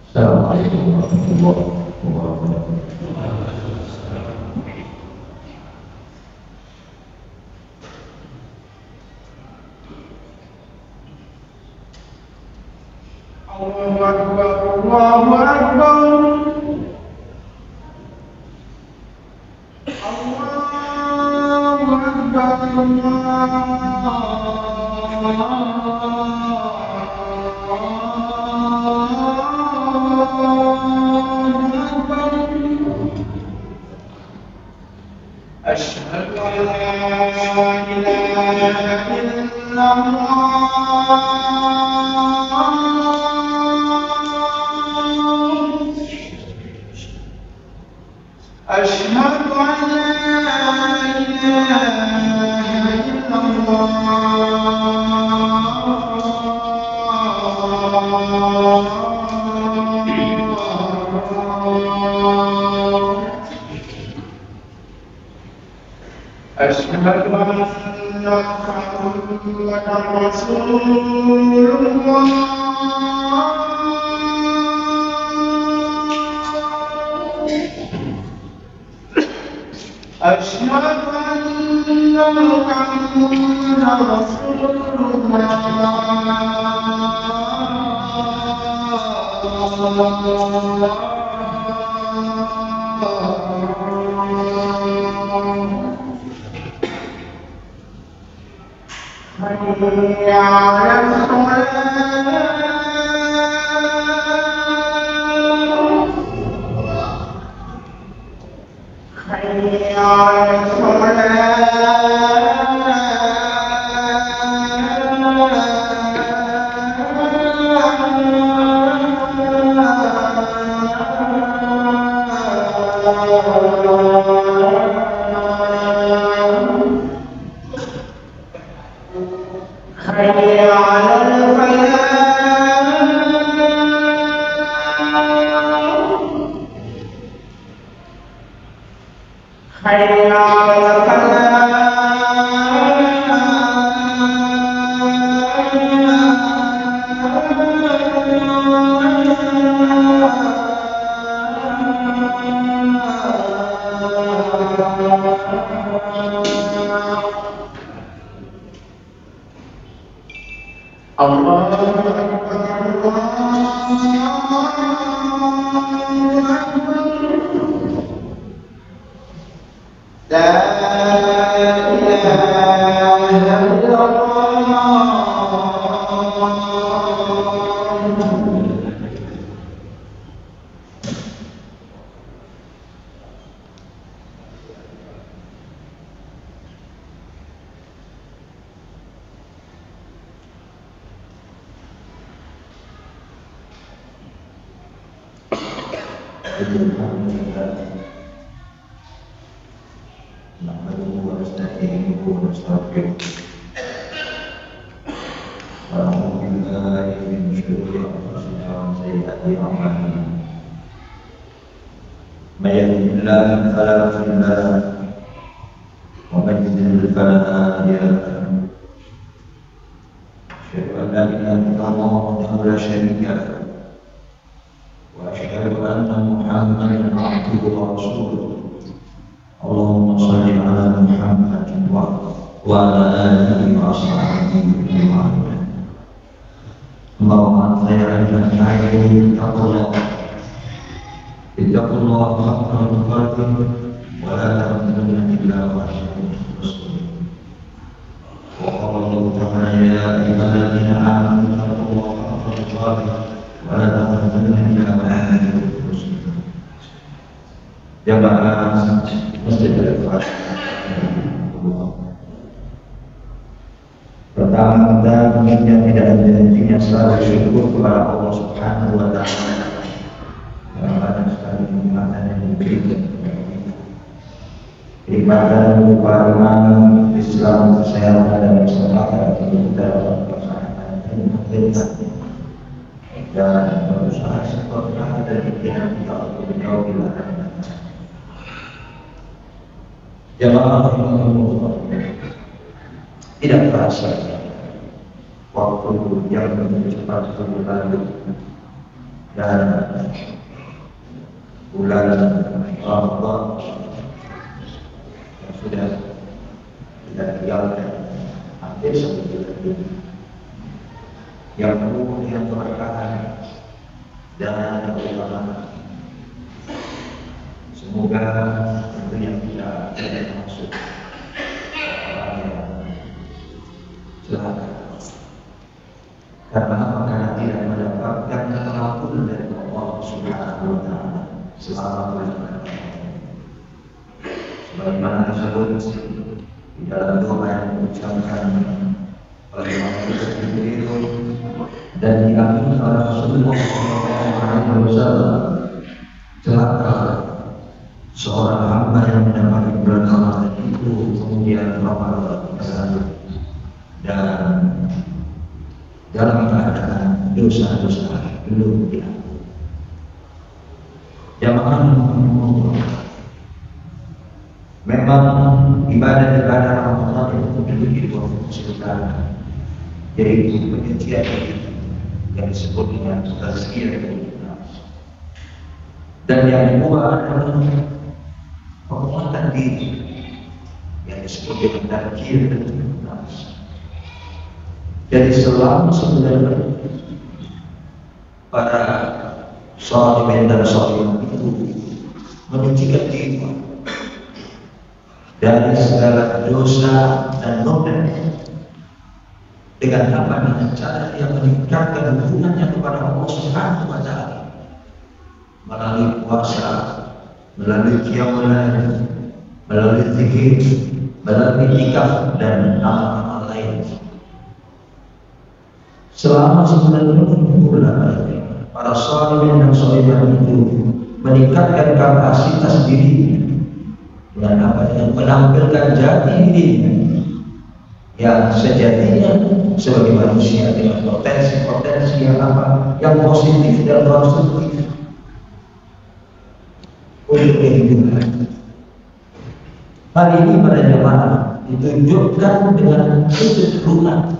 Assalamualaikum warahmatullahi wabarakatuh. Allahu Akbar, Allahu Akbar. Allahu Akbar, Asyhadu an la ilaha illallah. أشهد أن لا إله إلا الله. أشهد أن محمدا رسول الله. أشهد أن محمدا رسول الله. حي على الصلاة. حي على حي على الفلاح. حي على الله لا إله إلا الله. نحمده ونستعينه ونستغفره ونعوذ بالله من شرور أنفسنا وسيئات أعمالنا من يهده الله فلا مضل له ومن يضلل فلا هادي له أشهد أن لا إله إلا الله وحده لا شريك له وأشهد أن محمدا عبده ورسوله اللهم صل على محمد وعلى آله وأصحابه أجمعين. اللهم خير النعيم اتقوا الله حق تقاته ولا تموتن إلا وأنتم مسلمون. وقال الله تعالى يا أيها الذين آمنوا اتقوا الله حق تقاته ولا تموتن إلا وأنتم مسلمون. Jamaah Masjid Al-Fatih. Pertama kita mengingat tidak ada hentinya selalu syukur kepada Allah Subhanahu wa Ta'ala yang banyak sekali kenikmatan yang diberikan. Kenikmatan berupa iman, Islam, kesehatan dan keselamatan untuk kita dalam persahabatan dan pemerintahan dan berusaha sempurna dan ikhtiar kita untuk menjauhi larangan. Jamaah rahimahullah, tidak terasa waktu yang begitu cepat berlalu. dan bulan Ramadan yang sudah kita tinggalkan hampir 1 bulan ini, yang penuh dengan keberkahan dan keutamaan. Semoga tentunya kita termasuk orang yang celaka. Karena apa? Karena tidak mendapatkan pengampun dari Allah Subhanahu wa Ta'ala selama bulan Ramadan. Sebagaimana disebut di dalam doa yang diucapkan oleh Muhammad itu dan diamini oleh Rasulullah SAW, celaka seorang hamba yang mendapati bulan Ramadan itu kemudian Ramadan berlalu dan dalam keadaan dosa-dosa belum diampuni. Jamaah memang ibadah-ibadah Ramadan itu memiliki dua fungsi utama, yaitu penyucian diri yang disebut dengan tazkiyah dan yang kedua adalah penguatan diri yang disebut dengan tazkiyah. Jadi selama sebenarnya para sholihin dan sholihat itu menyucikan diri dari segala dosa dan noda dengan apa? Dengan cara yang meningkatkan hubungannya kepada Allah Subhanahu wa Ta'ala melalui puasa, melalui qiyamul lail, melalui zikir, melalui iktikaf dan amal-amal lain. Selama 9 bulan para sholihin dan sholihat itu meningkatkan kapasitas diri dengan apa? Dengan menampilkan jati diri yang sejatinya sebagai manusia dengan potensi-potensi yang apa? Yang positif dan konstruktif untuk kehidupan. Hal ini pada jemaah ditunjukkan dengan kecenderungan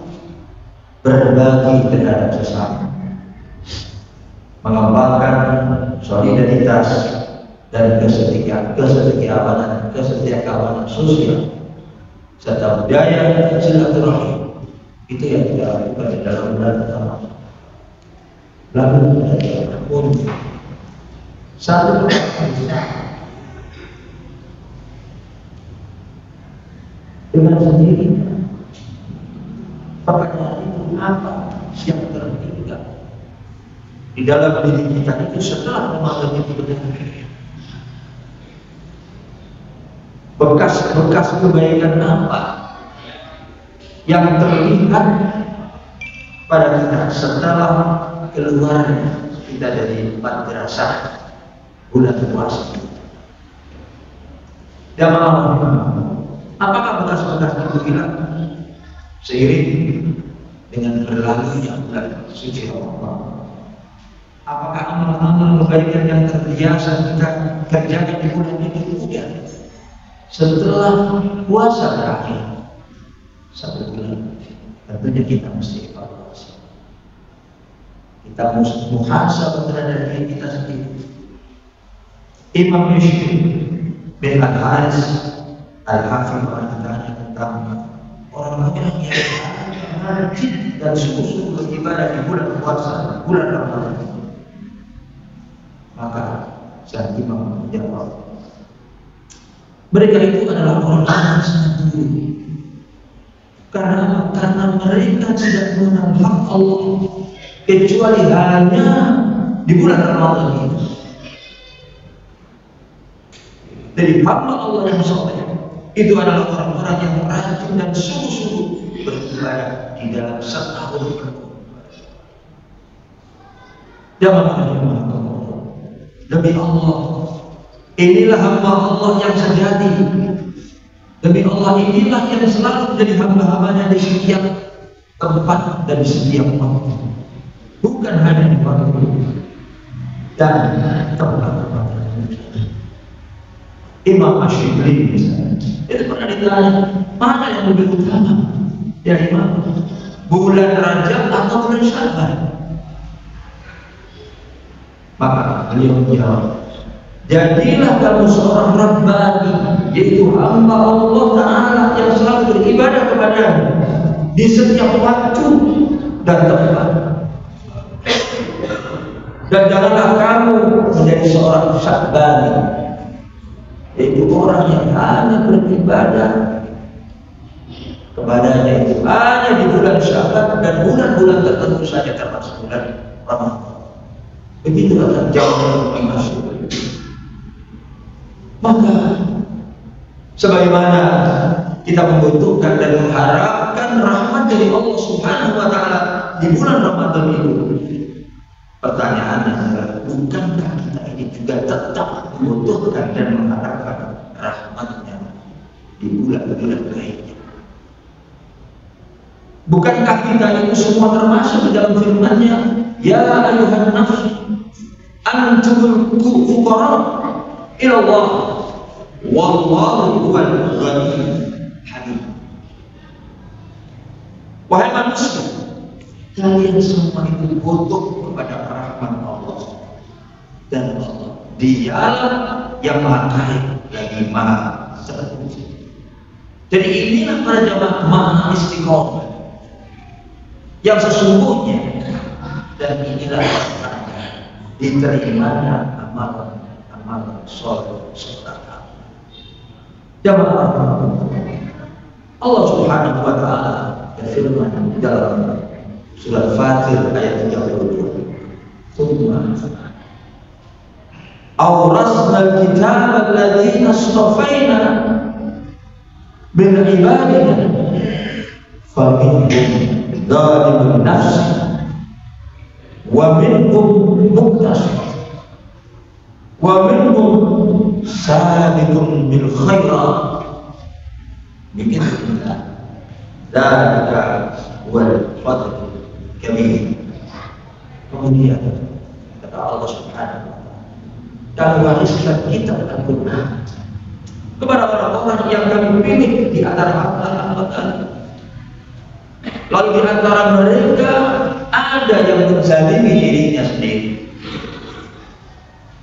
berbagi terhadap sesama, mengembangkan solidaritas dan kesetiakawanan sosial serta budaya silaturahim. Itu yang kita lakukan di dalam bulan Ramadan. Lalu satu dengan sendirinya. Pertanyaan itu apa yang tertinggal di dalam diri kita itu setelah Ramadan itu benar? Bekas-bekas kebaikan apa yang terlihat pada kita setelah keluarnya kita dari madrasah bulan puasa? Jamaah, apakah bekas-bekas itu hilang seiring dengan berlalunya bulan suci Ramadan? Apakah amal-amal kebaikan yang terbiasa kita kerjakan di bulan ini kemudian setelah puasa berakhir 1 bulan? Tentunya kita mesti evaluasi. Kita mesti muhasabah terhadap diri kita sendiri. Imam Yushri bin Al-Haris Al-Hafidh mengatakan tentang orang-orang yang rajin dan sungguh-sungguh beribadah di bulan puasa, bulan Ramadan. Maka sang imam menjawab, mereka itu adalah orang-orang yang sangat buruk. Karena mereka tidak mengenal hak Allah kecuali hanya di bulan Ramadan ini. Jadi hamba Allah yang soleh itu adalah orang-orang yang rajin dan sungguh-sungguh beribadah di dalam setahun penuh. Jamaah demi Allah, inilah hamba Allah yang sejati. Demi Allah, inilah yang selalu menjadi hamba-hambanya di setiap tempat dan di setiap waktu, bukan hanya di waktu dan tempat-tempat. Imam Ash-Shibli misalnya, itu pernah ditanya, mana yang lebih utama? Ya Imam, bulan Rajab atau bulan Sya'ban? Maka beliau menjawab, jadilah kamu seorang Rabbani, yaitu hamba Allah Ta'ala yang selalu beribadah kepada-Nya di setiap waktu dan tempat. Dan janganlah kamu menjadi seorang Sya'bani, yaitu orang yang hanya beribadah kepada-Nya itu hanya di bulan Sya'ban dan bulan-bulan tertentu saja, termasuk bulan Ramadan. Begitulah jawaban masuk. Maka sebagaimana kita membutuhkan dan mengharapkan rahmat dari Allah Subhanahu wa Ta'ala di bulan Ramadan itu, pertanyaannya adalah, bukankah kita ini juga tetap membutuhkan dan mengharapkan rahmatnya di bulan-bulan lainnya? Bukankah kita itu semua termasuk di dalam firman-Nya, ya ayuhan nafs antumul fuqara ila Allah wallahu huwal ghaniyyul hamid. Wahai manusia, kalian semua itu butuh kepada rahmat Allah, dan Allah Dialah yang Maha Kaya lagi Maha Terpuji. Jadi inilah para jamaah maha istiqomah yang sesungguhnya, dan inilah diterimanya amalan soleh serta jamaah. Allah Subhanahu wa Ta'ala berfirman dalam surat Fatir ayat 32, "Tsumma awrasna al-kitaba alladziina istafaina min ibadina faminhum dzalimun nafsi wa minhum muqtasid wa minhum sabiqun bil khairat bi'idznillah dzalika wal fadlul kabir." Kemudian kata Allah Subhanahu wa Ta'ala, kami wariskan kitab Al-Quran kepada orang-orang yang kami pilih di antara hamba-hamba kami. Lalu di antara mereka ada yang menzalimi dirinya sendiri,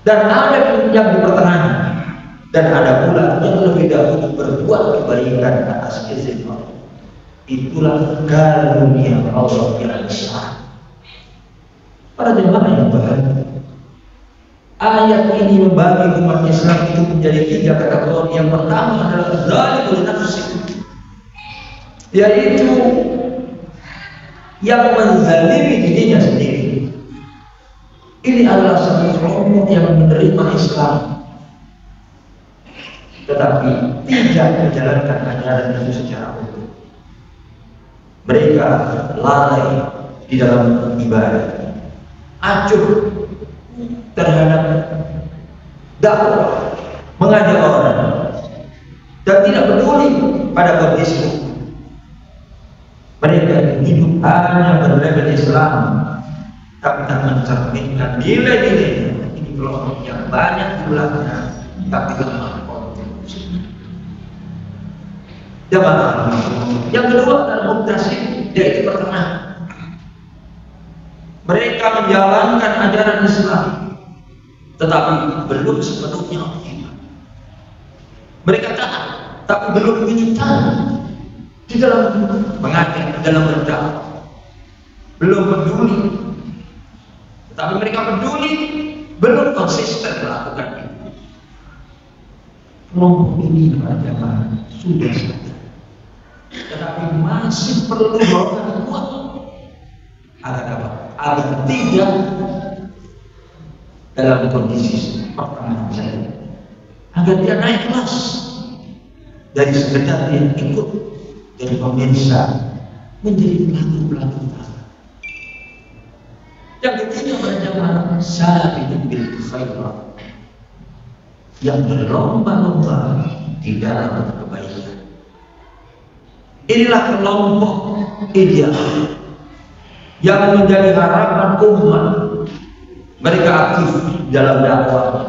dan ada yang di pertengahan, dan ada pula yang lebih dahulu berbuat kebaikan atas izin Allah. Itulah karunia Allah yang besar. Para jemaah yang berbahagia, ayat ini membagi umat Islam itu menjadi 3 kategori. Yang pertama adalah zalimul nafsi, yaitu yang menzalimi dirinya sendiri. Ini adalah satu kelompok yang menerima Islam tetapi tidak menjalankan ajaran itu secara utuh. Mereka lalai di dalam ibadah, acuh terhadap dakwah, mengajak orang, dan tidak peduli pada kondisi. Mereka hidup hanya berlabel Islam, tapi tak mencerminkan nilai-nilainya. Ini kelompok yang banyak jumlahnya, tapi lemah kontribusinya. Jamaah. Yang kedua adalah muqtasid, yaitu pertengahan. Mereka menjalankan ajaran Islam, tetapi belum sepenuhnya optimal. Mereka taat, tapi belum wujud taat di dalam mengajar, dalam berdakwah. Belum peduli, tetapi mereka peduli, belum konsisten melakukan itu. Kelompok ini jamaah sudah sadar, tetapi masih perlu dorongan kuat agar apa? Agar tidak dalam kondisi pertengahan saja, agar dia naik kelas dari sekedar dia ikut dari pemirsa menjadi pelaku-pelaku utama. Yang ketiga pada jamaah sabiqun bil khairat, yang berlomba-lomba di dalam kebaikan. Inilah kelompok ideal yang menjadi harapan umat. Mereka aktif dalam dakwah,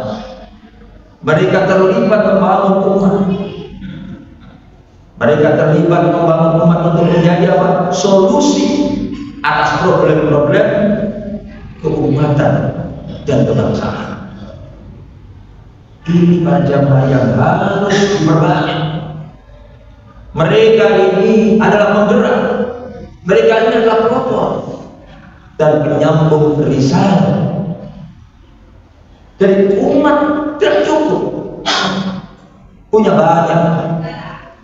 mereka terlibat membangun umat, mereka terlibat membangun umat untuk menjadi apa? Solusi atas problem-problem keumatan dan kebangsaan. Ini para jamaah yang harus diperbanyak. Mereka ini adalah penggerak, mereka ini adalah pelopor dan penyambung kerisahan. Dari umat tidak cukup punya banyak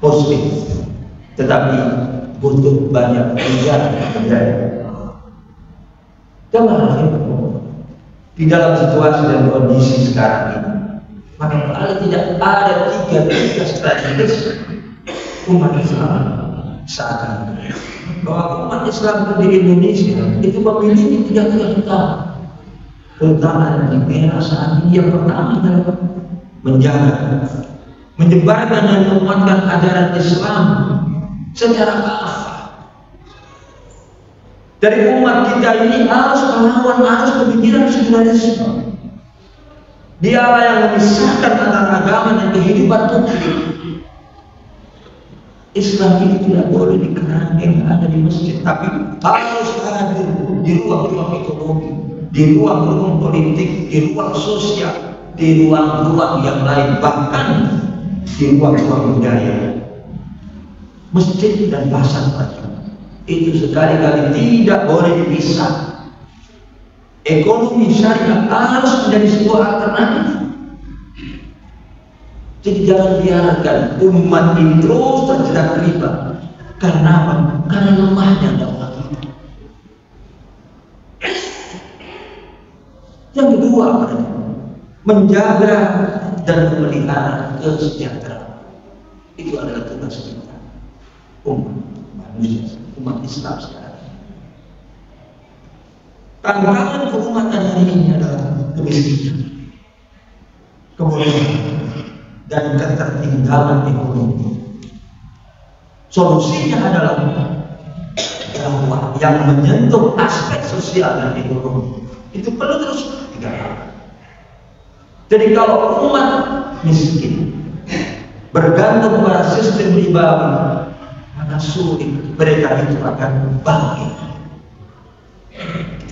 muslim, tetapi butuh banyak pilihan budaya. Jamaah di dalam situasi dan kondisi sekarang ini, maka paling tidak ada tiga strategis umat Islam saat ini. Bahwa umat Islam di Indonesia itu memiliki tiga utama, terutama di era saat ini. Yang pertama adalah menjaga, menyebarkan dan menguatkan ajaran Islam secara kafah. Dari umat kita ini harus melawan arus pemikiran sekularisme. Dialah yang memisahkan antara agama dan kehidupan publik. Islam ini tidak boleh dikerangin ada di masjid, tapi harus hadir di ruang-ruang ekonomi, di ruang-ruang politik, di ruang sosial, di ruang-ruang yang lain, bahkan di ruang-ruang budaya. Masjid dan pasar itu sekali-kali tidak boleh dipisah. Ekonomi syariah harus menjadi sebuah alternatif. Jadi jangan biarkan umat ini terus terjerat riba. Karena apa? Karena lemahnya dakwah kita. Yang kedua, menjaga dan memelihara kesejahteraan. Itu adalah tugas kita, umat manusia, umat Islam sekarang. Tantangan keumatan hari ini adalah kemiskinan, kebodohan, dan ketertinggalan ekonomi. Solusinya adalah dakwah yang menyentuh aspek sosial dan ekonomi. Itu perlu terus digalakkan. Jadi kalau umat miskin bergantung pada sistem ribawi, maka sulit mereka itu akan bangkit.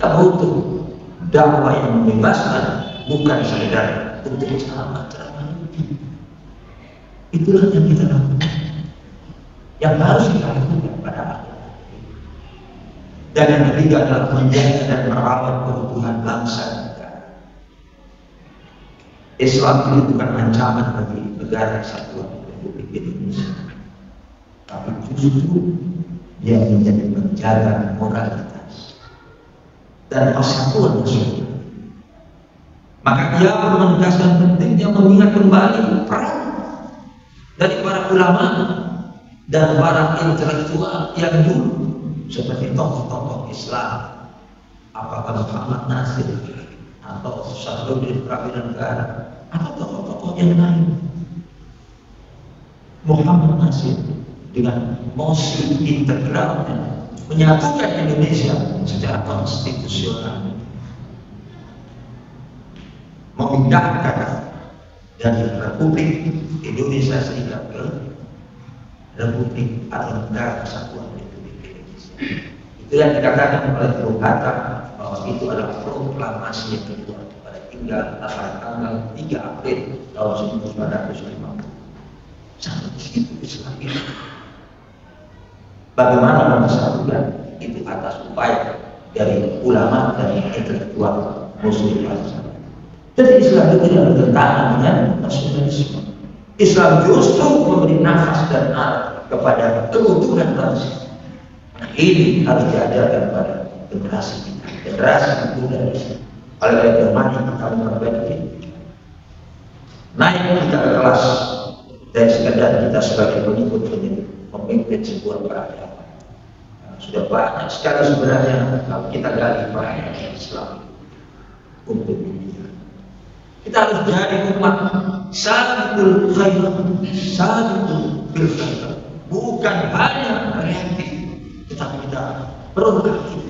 Kita butuh dakwah yang membebaskan, bukan sekedar untuk selamat. Itulah yang kita lakukan, yang harus kita lakukan pada akhirnya. Dan yang ketiga adalah menjaga dan merawat keutuhan bangsa dan negara. Islam ini bukan ancaman bagi negara kesatuan Republik Indonesia, tapi justru dia menjadi menjaga moralitas dan persatuan nasional. Maka dia menegaskan pentingnya mengingat kembali peran dari para ulama dan para intelektual yang dulu, seperti tokoh-tokoh Islam, apakah Muhammad Nasir atau Syahruddin Prawiranegara atau tokoh-tokoh yang lain. Muhammad Nasir dengan mosi integralnya menyatukan Indonesia secara konstitusional, memindahkan dari Republik Indonesia Serikat ke Republik atau Negara Kesatuan Republik Indonesia. Itu yang dikatakan oleh Bung Hatta bahwa itu adalah proklamasi yang dibuat pada tanggal 3 April tahun 1950. Sampai di situ Islam ini. Bagaimana mempersatukan itu atas upaya dari ulama dan intelektual Muslim bangsa. Jadi Islam itu tidak bertentangan dengan nasionalisme. Islam justru memberi nafas dan arah kepada keutuhan bangsa. Nah, ini harus diajarkan pada generasi kita, generasi muda ini. Oleh karena mari kita memperbaiki, naik kita ke kelas dan sekedar kita sebagai pengikut menjadi pemimpin sebuah peradaban. Nah, sudah banyak sekali sebenarnya kalau kita gali peradaban Islam untuk dunia. Kita harus jadi umat sabiqul khairat, sabiqul bil khairat. Bukan hanya reaktif, tetapi kita proaktif.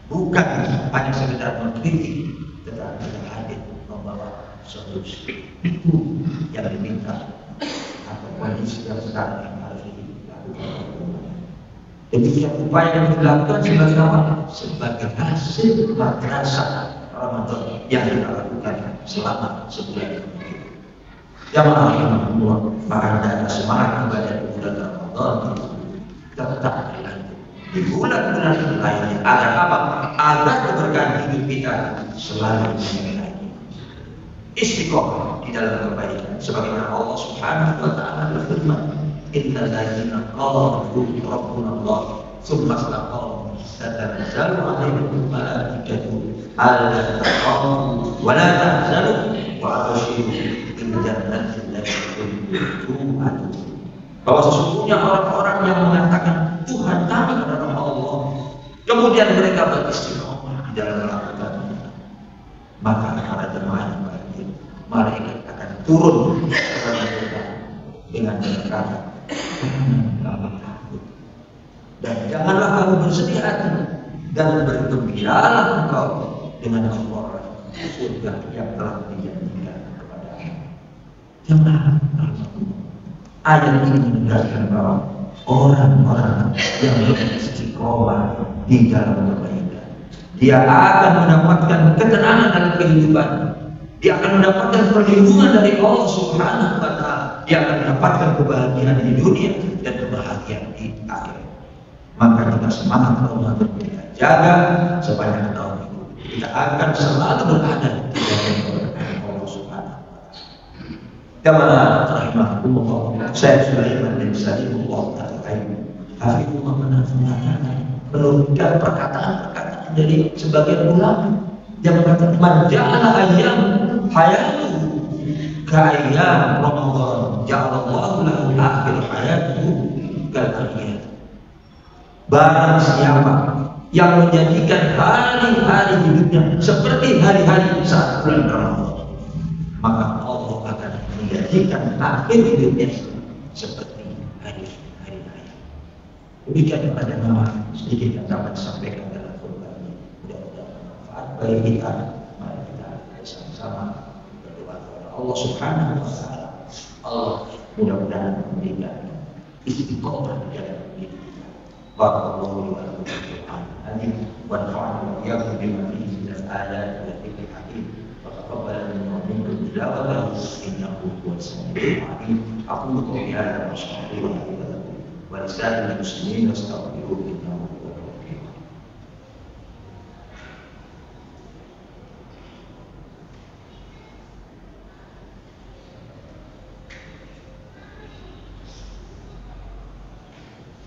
Bukan hanya sekedar mengkritik, tetapi kita hadir membawa solusi. Itu yang diminta atau kondisi yang sekarang yang harus dilakukan. Demikian upaya yang dilakukan sebagai apa? Sebagai hasil madrasah Ramadan yang kita lakukan selama sebulan. Jamaah Allah, maka semangat ibadah di bulan Ramadan tetap berlanjut di bulan-bulan lainnya. Agar apa? Agar keberkahan hidup kita selalu menyertai. Istiqomah di dalam kebaikan, sebagaimana Allah Subhanahu wa Ta'ala berfirman, Innal ladzina qalu rabbuna Allah tsumma istaqamu tatanazzalu 'alaihimul malaikatu alla takhafu wa la tahzanu wa abshiru bil jannati allati kuntum tu'adun. Bahwa sesungguhnya orang-orang yang mengatakan Tuhan kami adalah Allah, kemudian mereka beristiqomah di dalam melakukannya, maka para jemaah yang bahagia, malaikat akan turun kepada mereka dengan berkata, dan janganlah kamu bersedih hati dan bergembiralah engkau dengan Allah surga yang telah dijanjikan kepada-Mu. Jemaah, ayat ini menegaskan bahwa orang-orang yang beristiqomah di dalam kebaikan, dia akan mendapatkan ketenangan dalam kehidupan, dia akan mendapatkan perlindungan dari Allah Subhanahu wa Ta'ala, dia akan mendapatkan kebahagiaan di dunia dan kebahagiaan di akhirat. Maka kita semangat Ramadan, kita jaga sepanjang tahun itu, kita akan selalu berada di dalam keberkahan Allah Subhanahu wa Ta'ala. Jamaah rahimahullah, saya Sulaiman bin Salimullah Hafizullah menurunkan perkataan-perkataan dari sebagian ulama yang mengatakan man ja'ala ayyam hayatu ka'ayyam Ramadan ja'alallahu lahu akhir hayatu ka'ayyam. Barang siapa yang menjadikan hari-hari hidupnya seperti hari-hari saat bulan Ramadan, maka Allah akan menjadikan akhir hidupnya seperti hari-hari raya. Demikian pada nama sedikit yang dapat disampaikan dalam khutbah ini. Mudah-mudahan bermanfaat bagi kita. Mari kita bersama-sama berdoa kepada Allah Subhanahu wa Ta'ala. Allah mudah-mudahan memberikan istiqomah di dalam hidup kita. Barakallahu wa lakum fil Qur'an al-azim wa nafa'ana wa iyyakum bima fihi min al-ayati wa dhikril hakim. وتقبل منا ومنكم تلاوته انه هو السميع العليم. اقول قولي هذا واستغفر الله لي ولكم ولسائر المسلمين واستغفروه انه هو الغفور الرحيم.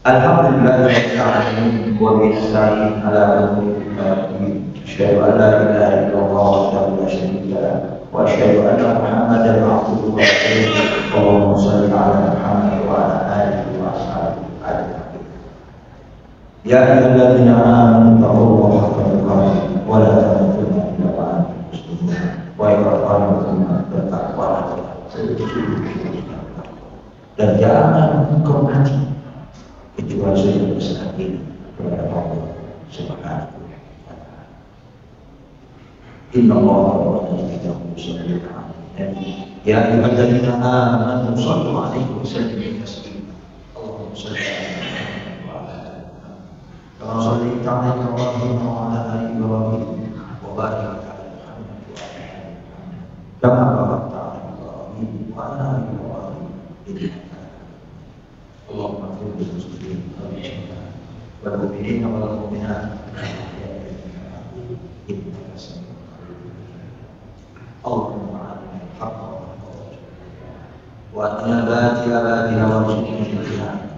Alhamdulillah rabbil alamin wa bihi nasta'in ala umuri din. Asyhadu an la ilaha illallah wahdahu la syarika lahu wa asyhadu anna Muhammadan abduhu wa rasuluh. Allahumma shalli ala Muhammad wa ala alihi wa ashabihi ajma'in. Ya ayyuhalladzina amanu taqullaha haqqa tuqatih wa la tamutunna illa wa antum muslimun. Wa iqramukum bertakwalah dan jangan engkau mati kecuali sudah berserah diri kepada Allah Subhanahu wa Ta'ala. Inna Allah wa malaikatahu yusholluna 'alan nabi ya ayyuhalladzina amanu shallu 'alaihi wa sallimu taslima. Allahumma shalli 'ala Muhammad wa 'ala ali Muhammad kama shallaita 'ala Ibrahim wa 'ala ali Ibrahim wa barik 'ala Muhammad wa 'ala ali Muhammad kama barakta 'ala Ibrahim wa 'ala ali Ibrahim. Allahumma ighfir lil muslimin wal mu'minin wal mu'minat innaka sami'un qarib. Allahumma arina al-haqqa wa atina al-batila warzuqna ijtinaba.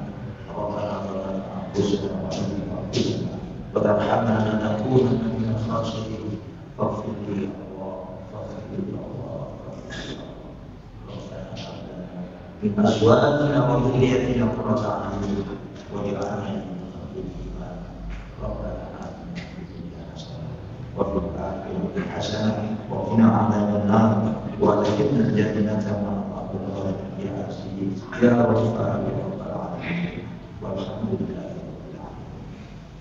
Rabbana zalamna anfusana wa in lam taghfir lana wa tarhamna lanakunanna minal khasirin. Faghfir li min azwajina wa dhurriyyatina qurrata a'yun waj'alna lil-muttaqina imama. Rabbana atina fid dunya hasanah wa fil akhirati hasanah wa qina 'adzabannar wa adkhilna al-jannata ma'a al-abrar ya aziz ya rabbana ya rabbal alamin. Walhamdulillahi rabbil alamin.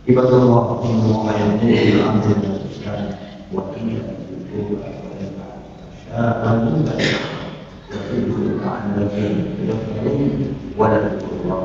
Ibadallah Allah yaqulu amrun islam wa inna lillahi wa inna ilaihi raji'un. ولا تذكر الله